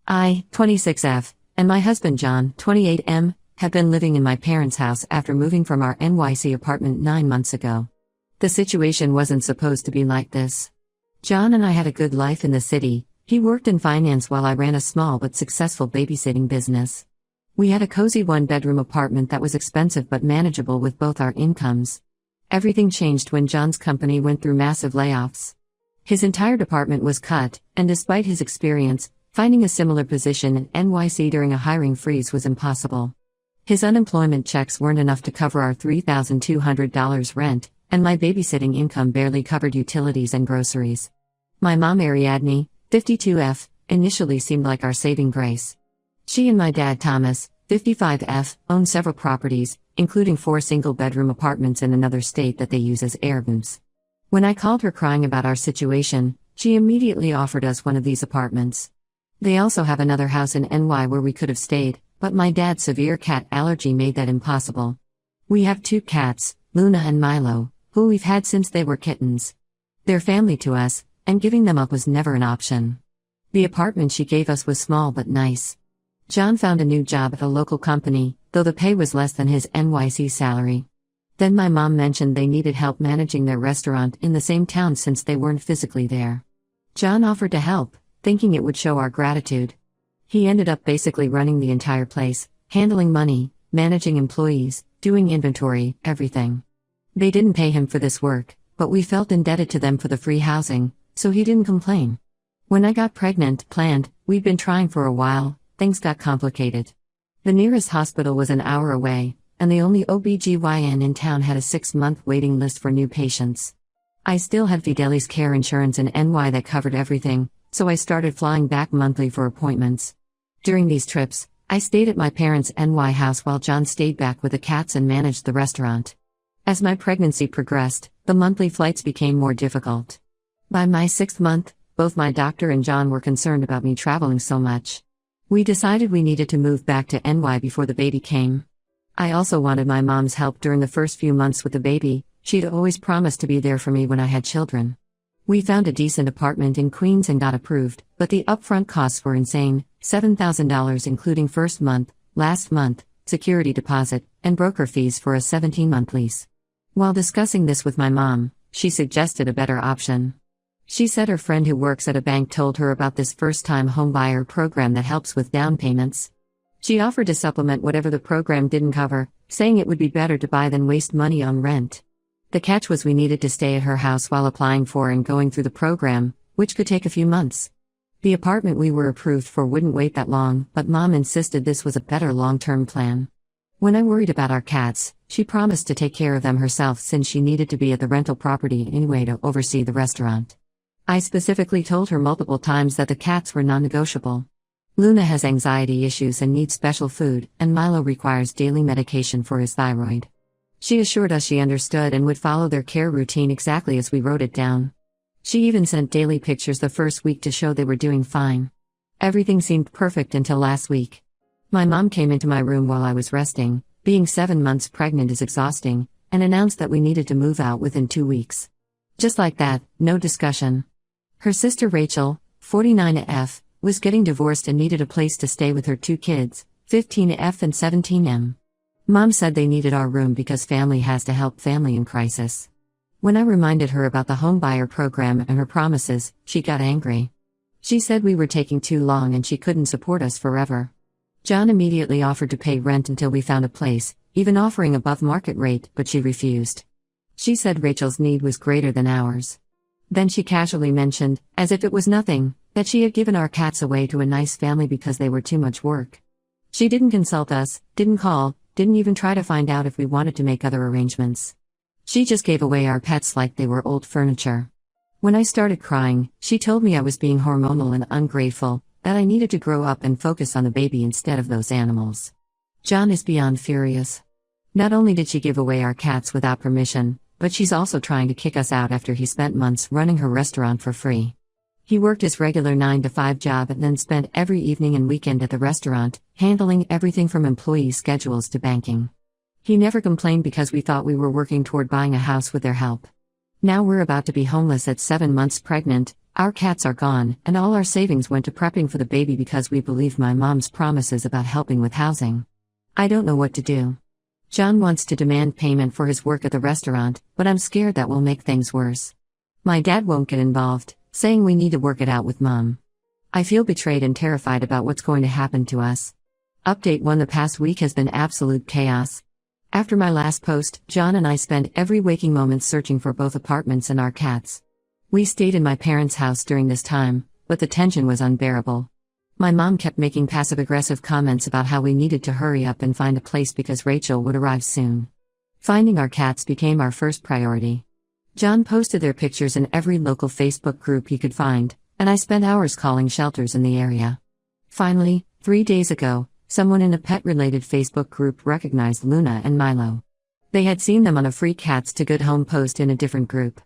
I, 26F, and my husband John, 28M, have been living in my parents' house after moving from our NYC apartment 9 months ago. The situation wasn't supposed to be like this. John and I had a good life in the city. He worked in finance while I ran a small but successful babysitting business. We had a cozy one-bedroom apartment that was expensive but manageable with both our incomes. Everything changed when John's company went through massive layoffs. His entire department was cut, and despite his experience, finding a similar position in NYC during a hiring freeze was impossible. His unemployment checks weren't enough to cover our $3,200 rent, and my babysitting income barely covered utilities and groceries. My mom Ariadne, 52F, initially seemed like our saving grace. She and my dad Thomas, 55F, own several properties, including 4 single-bedroom apartments in another state that they use as Airbnbs. When I called her crying about our situation, she immediately offered us one of these apartments. They also have another house in NY where we could have stayed, but my dad's severe cat allergy made that impossible. We have 2 cats, Luna and Milo, who we've had since they were kittens. They're family to us, and giving them up was never an option. The apartment she gave us was small but nice. John found a new job at a local company, though the pay was less than his NYC salary. Then my mom mentioned they needed help managing their restaurant in the same town since they weren't physically there. John offered to help, thinking it would show our gratitude. He ended up basically running the entire place, handling money, managing employees, doing inventory, everything. They didn't pay him for this work, but we felt indebted to them for the free housing, so he didn't complain. When I got planned, we'd been trying for a while, things got complicated. The nearest hospital was an hour away, and the only OBGYN in town had a 6-month waiting list for new patients. I still had Fidelis Care Insurance in NY that covered everything, so I started flying back monthly for appointments. During these trips, I stayed at my parents' NY house while John stayed back with the cats and managed the restaurant. As my pregnancy progressed, the monthly flights became more difficult. By my 6th month, both my doctor and John were concerned about me traveling so much. We decided we needed to move back to NY before the baby came. I also wanted my mom's help during the first few months with the baby. She'd always promised to be there for me when I had children. We found a decent apartment in Queens and got approved, but the upfront costs were insane, $7,000 including first month, last month, security deposit, and broker fees for a 17-month lease. While discussing this with my mom, she suggested a better option. She said her friend who works at a bank told her about this first-time homebuyer program that helps with down payments. She offered to supplement whatever the program didn't cover, saying it would be better to buy than waste money on rent. The catch was we needed to stay at her house while applying for and going through the program, which could take a few months. The apartment we were approved for wouldn't wait that long, but Mom insisted this was a better long-term plan. When I worried about our cats, she promised to take care of them herself since she needed to be at the rental property anyway to oversee the restaurant. I specifically told her multiple times that the cats were non-negotiable. Luna has anxiety issues and needs special food, and Milo requires daily medication for his thyroid. She assured us she understood and would follow their care routine exactly as we wrote it down. She even sent daily pictures the first week to show they were doing fine. Everything seemed perfect until last week. My mom came into my room while I was resting, being 7 months pregnant is exhausting, and announced that we needed to move out within 2 weeks. Just like that, no discussion. Her sister Rachel, 49F, was getting divorced and needed a place to stay with her 2 kids, 15F and 17M. Mom said they needed our room because family has to help family in crisis. When I reminded her about the homebuyer program and her promises, she got angry. She said we were taking too long and she couldn't support us forever. John immediately offered to pay rent until we found a place, even offering above market rate, but she refused. She said Rachel's need was greater than ours. Then she casually mentioned, as if it was nothing, that she had given our cats away to a nice family because they were too much work. She didn't consult us, didn't call, didn't even try to find out if we wanted to make other arrangements. She just gave away our pets like they were old furniture. When I started crying, she told me I was being hormonal and ungrateful, that I needed to grow up and focus on the baby instead of those animals. John is beyond furious. Not only did she give away our cats without permission, but she's also trying to kick us out after he spent months running her restaurant for free. He worked his regular 9-to-5 job and then spent every evening and weekend at the restaurant, handling everything from employee schedules to banking. He never complained because we thought we were working toward buying a house with their help. Now we're about to be homeless at 7 months pregnant, Our cats are gone, and all our savings went to prepping for the baby because we believe my mom's promises about helping with housing. I don't know what to do. John wants to demand payment for his work at the restaurant, but I'm scared that will make things worse. My dad won't get involved, saying we need to work it out with Mom. I feel betrayed and terrified about what's going to happen to us. Update 1: The past week has been absolute chaos. After my last post, John and I spent every waking moment searching for both apartments and our cats. We stayed in my parents' house during this time, but the tension was unbearable. My mom kept making passive-aggressive comments about how we needed to hurry up and find a place because Rachel would arrive soon. Finding our cats became our first priority. John posted their pictures in every local Facebook group he could find, and I spent hours calling shelters in the area. Finally, 3 days ago, someone in a pet-related Facebook group recognized Luna and Milo. They had seen them on a free Cats to Good Home post in a different group.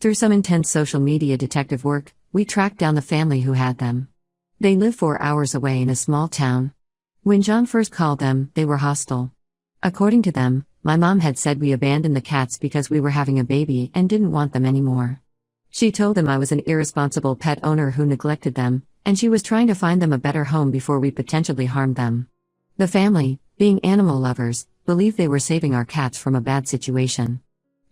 Through some intense social media detective work, we tracked down the family who had them. They live 4 hours away in a small town. When John first called them, they were hostile. According to them, my mom had said we abandoned the cats because we were having a baby and didn't want them anymore. She told them I was an irresponsible pet owner who neglected them, and she was trying to find them a better home before we potentially harmed them. The family, being animal lovers, believed they were saving our cats from a bad situation.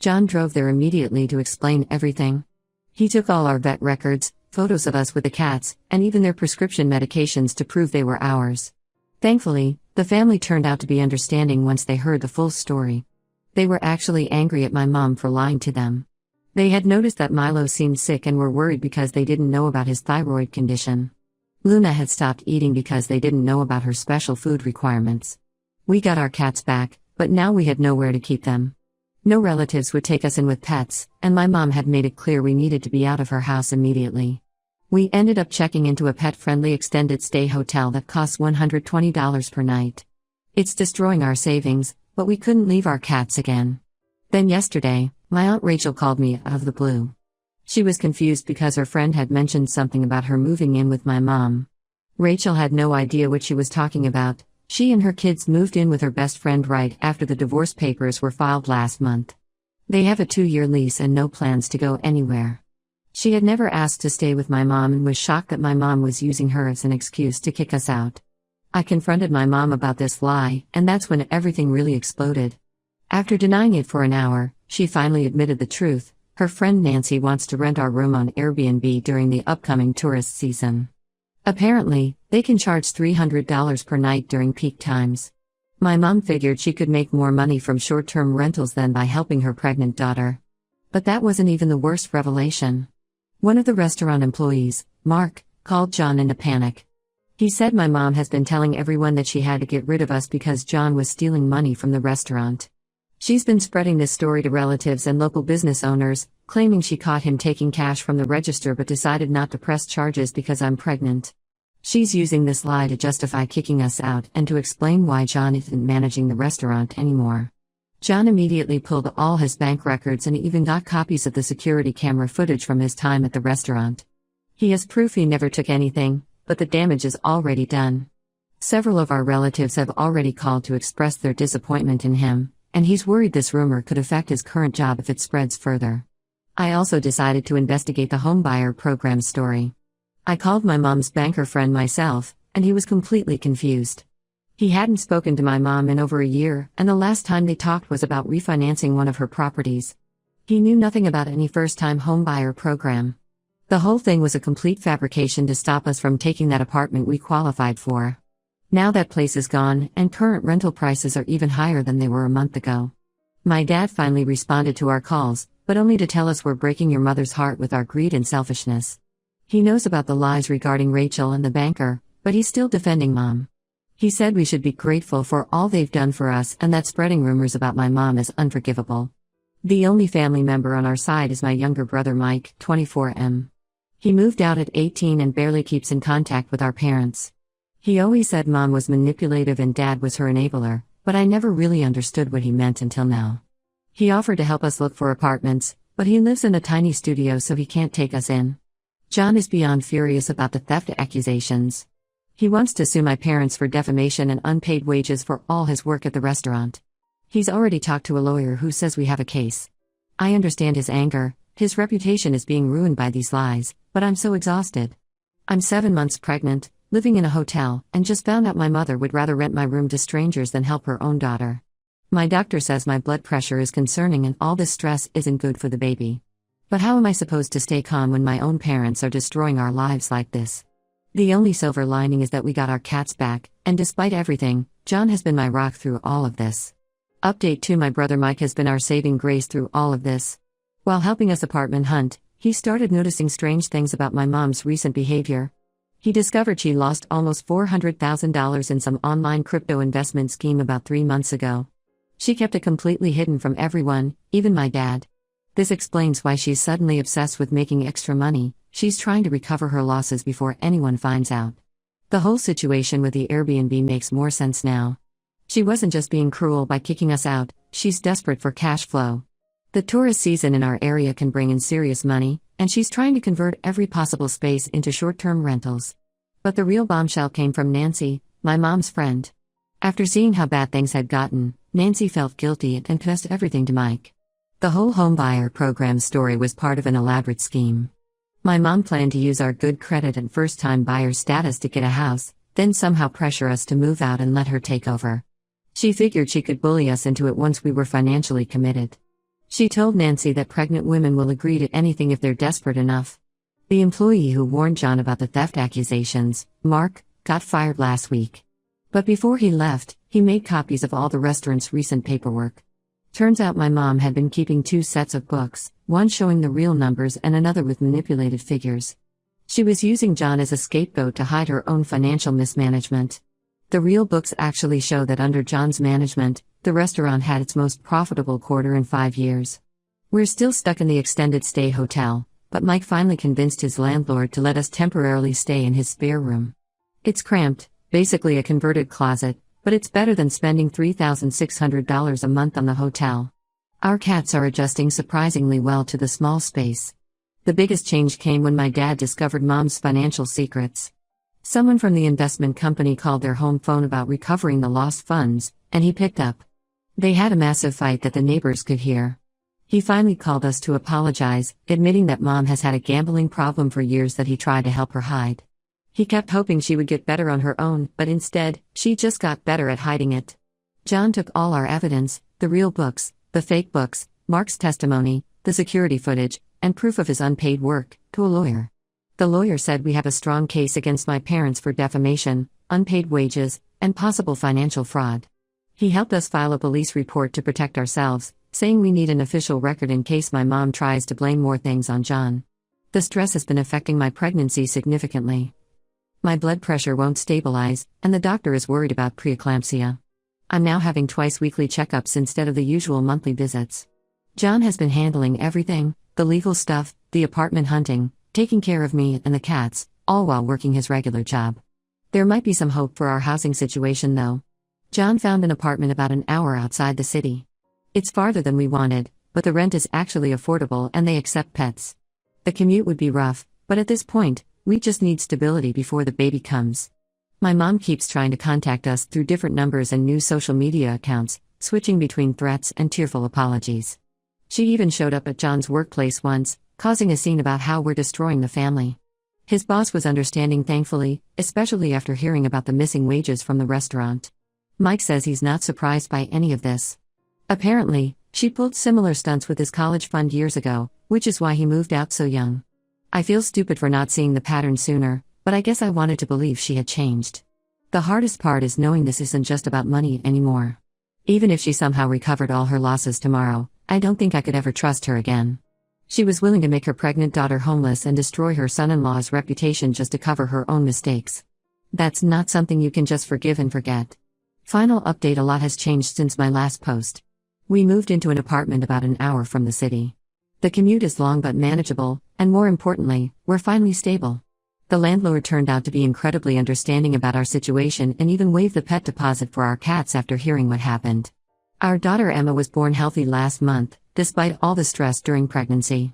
John drove there immediately to explain everything. He took all our vet records, photos of us with the cats, and even their prescription medications to prove they were ours. Thankfully, the family turned out to be understanding once they heard the full story. They were actually angry at my mom for lying to them. They had noticed that Milo seemed sick and were worried because they didn't know about his thyroid condition. Luna had stopped eating because they didn't know about her special food requirements. We got our cats back, but now we had nowhere to keep them. No relatives would take us in with pets, and my mom had made it clear we needed to be out of her house immediately. We ended up checking into a pet-friendly extended stay hotel that costs $120 per night. It's destroying our savings, but we couldn't leave our cats again. Then yesterday, my Aunt Rachel called me out of the blue. She was confused because her friend had mentioned something about her moving in with my mom. Rachel had no idea what she was talking about. She and her kids moved in with her best friend right after the divorce papers were filed last month. They have a 2-year lease and no plans to go anywhere. She had never asked to stay with my mom and was shocked that my mom was using her as an excuse to kick us out. I confronted my mom about this lie, and that's when everything really exploded. After denying it for an hour, she finally admitted the truth. Her friend Nancy wants to rent our room on Airbnb during the upcoming tourist season. Apparently, they can charge $300 per night during peak times. My mom figured she could make more money from short-term rentals than by helping her pregnant daughter. But that wasn't even the worst revelation. One of the restaurant employees, Mark, called John in a panic. He said my mom has been telling everyone that she had to get rid of us because John was stealing money from the restaurant. She's been spreading this story to relatives and local business owners, claiming she caught him taking cash from the register but decided not to press charges because I'm pregnant. She's using this lie to justify kicking us out and to explain why John isn't managing the restaurant anymore. John immediately pulled all his bank records and even got copies of the security camera footage from his time at the restaurant. He has proof he never took anything, but the damage is already done. Several of our relatives have already called to express their disappointment in him, and he's worried this rumor could affect his current job if it spreads further. I also decided to investigate the homebuyer program story. I called my mom's banker friend myself, and he was completely confused. He hadn't spoken to my mom in over a year, and the last time they talked was about refinancing one of her properties. He knew nothing about any first-time homebuyer program. The whole thing was a complete fabrication to stop us from taking that apartment we qualified for. Now that place is gone, and current rental prices are even higher than they were a month ago. My dad finally responded to our calls, but only to tell us we're breaking your mother's heart with our greed and selfishness. He knows about the lies regarding Rachel and the banker, but he's still defending Mom. He said we should be grateful for all they've done for us and that spreading rumors about my mom is unforgivable. The only family member on our side is my younger brother Mike, 24M. He moved out at 18 and barely keeps in contact with our parents. He always said Mom was manipulative and Dad was her enabler, but I never really understood what he meant until now. He offered to help us look for apartments, but he lives in a tiny studio so he can't take us in. John is beyond furious about the theft accusations. He wants to sue my parents for defamation and unpaid wages for all his work at the restaurant. He's already talked to a lawyer who says we have a case. I understand his anger, his reputation is being ruined by these lies, but But I'm so exhausted. I'm 7 months pregnant, living in a hotel, and just found out my mother would rather rent my room to strangers than help her own daughter. My doctor says my blood pressure is concerning and all this stress isn't good for the baby. But how am I supposed to stay calm when my own parents are destroying our lives like this? The only silver lining is that we got our cats back, and despite everything, John has been my rock through all of this. Update 2: My brother Mike has been our saving grace through all of this. While helping us apartment hunt, he started noticing strange things about my mom's recent behavior. He discovered she lost almost $400,000 in some online crypto investment scheme about 3 months ago. She kept it completely hidden from everyone, even my dad. This explains why she's suddenly obsessed with making extra money. She's trying to recover her losses before anyone finds out. The whole situation with the Airbnb makes more sense now. She wasn't just being cruel by kicking us out, she's desperate for cash flow. The tourist season in our area can bring in serious money, and she's trying to convert every possible space into short-term rentals. But the real bombshell came from Nancy, my mom's friend. After seeing how bad things had gotten, Nancy felt guilty and confessed everything to Mike. The whole homebuyer program story was part of an elaborate scheme. My mom planned to use our good credit and first-time buyer status to get a house, then somehow pressure us to move out and let her take over. She figured she could bully us into it once we were financially committed. She told Nancy that pregnant women will agree to anything if they're desperate enough. The employee who warned John about the theft accusations, Mark, got fired last week. But before he left, he made copies of all the restaurant's recent paperwork. Turns out my mom had been keeping 2 sets of books, one showing the real numbers and another with manipulated figures. She was using John as a scapegoat to hide her own financial mismanagement. The real books actually show that under John's management, the restaurant had its most profitable quarter in 5 years. We're still stuck in the extended stay hotel, but Mike finally convinced his landlord to let us temporarily stay in his spare room. It's cramped, basically a converted closet, but it's better than spending $3,600 a month on the hotel. Our cats are adjusting surprisingly well to the small space. The biggest change came when my dad discovered Mom's financial secrets. Someone from the investment company called their home phone about recovering the lost funds, and he picked up. They had a massive fight that the neighbors could hear. He finally called us to apologize, admitting that Mom has had a gambling problem for years that he tried to help her hide. He kept hoping she would get better on her own, but instead, she just got better at hiding it. John took all our evidence, the real books, the fake books, Mark's testimony, the security footage, and proof of his unpaid work, to a lawyer. The lawyer said we have a strong case against my parents for defamation, unpaid wages, and possible financial fraud. He helped us file a police report to protect ourselves, saying we need an official record in case my mom tries to blame more things on John. The stress has been affecting my pregnancy significantly. My blood pressure won't stabilize, and the doctor is worried about preeclampsia. I'm now having twice-weekly checkups instead of the usual monthly visits. John has been handling everything, the legal stuff, the apartment hunting, taking care of me and the cats, all while working his regular job. There might be some hope for our housing situation though. John found an apartment about an hour outside the city. It's farther than we wanted, but the rent is actually affordable and they accept pets. The commute would be rough, but at this point, we just need stability before the baby comes. My mom keeps trying to contact us through different numbers and new social media accounts, switching between threats and tearful apologies. She even showed up at John's workplace once, causing a scene about how we're destroying the family. His boss was understanding thankfully, especially after hearing about the missing wages from the restaurant. Mike says he's not surprised by any of this. Apparently, she pulled similar stunts with his college fund years ago, which is why he moved out so young. I feel stupid for not seeing the pattern sooner, but I guess I wanted to believe she had changed. The hardest part is knowing this isn't just about money anymore. Even if she somehow recovered all her losses tomorrow, I don't think I could ever trust her again. She was willing to make her pregnant daughter homeless and destroy her son-in-law's reputation just to cover her own mistakes. That's not something you can just forgive and forget. Final update: a lot has changed since my last post. We moved into an apartment about an hour from the city. The commute is long but manageable, and more importantly, we're finally stable. The landlord turned out to be incredibly understanding about our situation and even waived the pet deposit for our cats after hearing what happened. Our daughter Emma was born healthy last month, despite all the stress during pregnancy.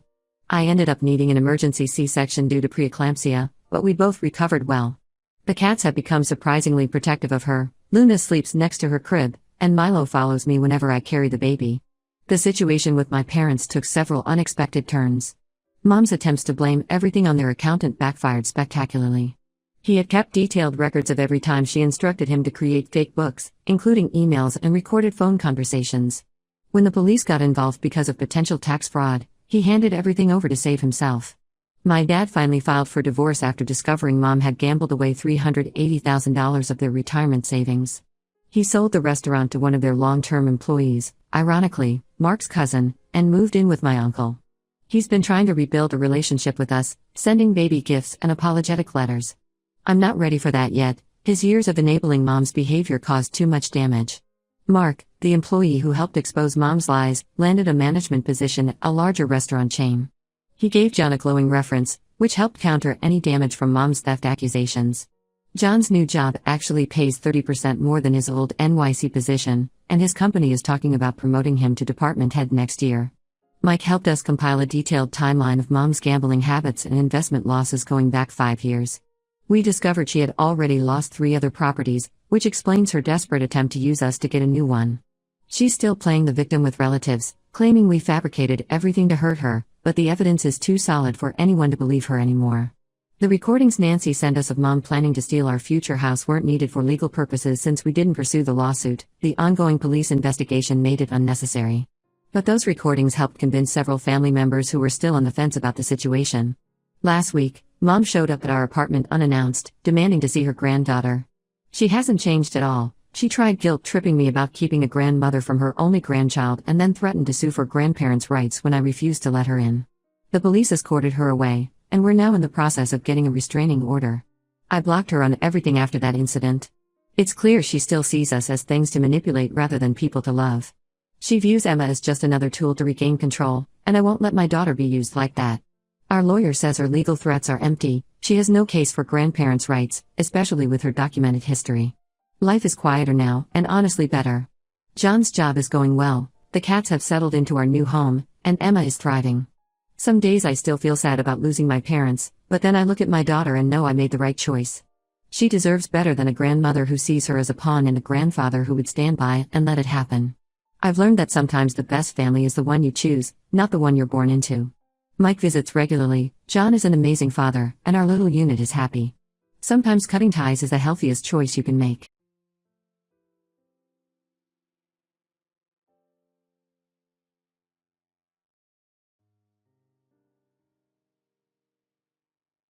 I ended up needing an emergency C-section due to preeclampsia, but we both recovered well. The cats have become surprisingly protective of her. Luna sleeps next to her crib, and Milo follows me whenever I carry the baby. The situation with my parents took several unexpected turns. Mom's attempts to blame everything on their accountant backfired spectacularly. He had kept detailed records of every time she instructed him to create fake books, including emails and recorded phone conversations. When the police got involved because of potential tax fraud, he handed everything over to save himself. My dad finally filed for divorce after discovering Mom had gambled away $380,000 of their retirement savings. He sold the restaurant to one of their long-term employees, ironically, Mark's cousin, and moved in with my uncle. He's been trying to rebuild a relationship with us, sending baby gifts and apologetic letters. I'm not ready for that yet. His years of enabling Mom's behavior caused too much damage. Mark, the employee who helped expose Mom's lies, landed a management position at a larger restaurant chain. He gave John a glowing reference, which helped counter any damage from Mom's theft accusations. John's new job actually pays 30% more than his old NYC position, and his company is talking about promoting him to department head next year. Mike helped us compile a detailed timeline of Mom's gambling habits and investment losses going back 5 years. We discovered she had already lost 3 other properties, which explains her desperate attempt to use us to get a new one. She's still playing the victim with relatives, claiming we fabricated everything to hurt her, but the evidence is too solid for anyone to believe her anymore. The recordings Nancy sent us of Mom planning to steal our future house weren't needed for legal purposes since we didn't pursue the lawsuit. The ongoing police investigation made it unnecessary. But those recordings helped convince several family members who were still on the fence about the situation. Last week, Mom showed up at our apartment unannounced, demanding to see her granddaughter. She hasn't changed at all. She tried guilt-tripping me about keeping a grandmother from her only grandchild and then threatened to sue for grandparents' rights when I refused to let her in. The police escorted her away, and we're now in the process of getting a restraining order. I blocked her on everything after that incident. It's clear she still sees us as things to manipulate rather than people to love. She views Emma as just another tool to regain control, and I won't let my daughter be used like that. Our lawyer says her legal threats are empty. She has no case for grandparents' rights, especially with her documented history. Life is quieter now, and honestly better. John's job is going well, the cats have settled into our new home, and Emma is thriving. Some days I still feel sad about losing my parents, but then I look at my daughter and know I made the right choice. She deserves better than a grandmother who sees her as a pawn and a grandfather who would stand by and let it happen. I've learned that sometimes the best family is the one you choose, not the one you're born into. Mike visits regularly, John is an amazing father, and our little unit is happy. Sometimes cutting ties is the healthiest choice you can make.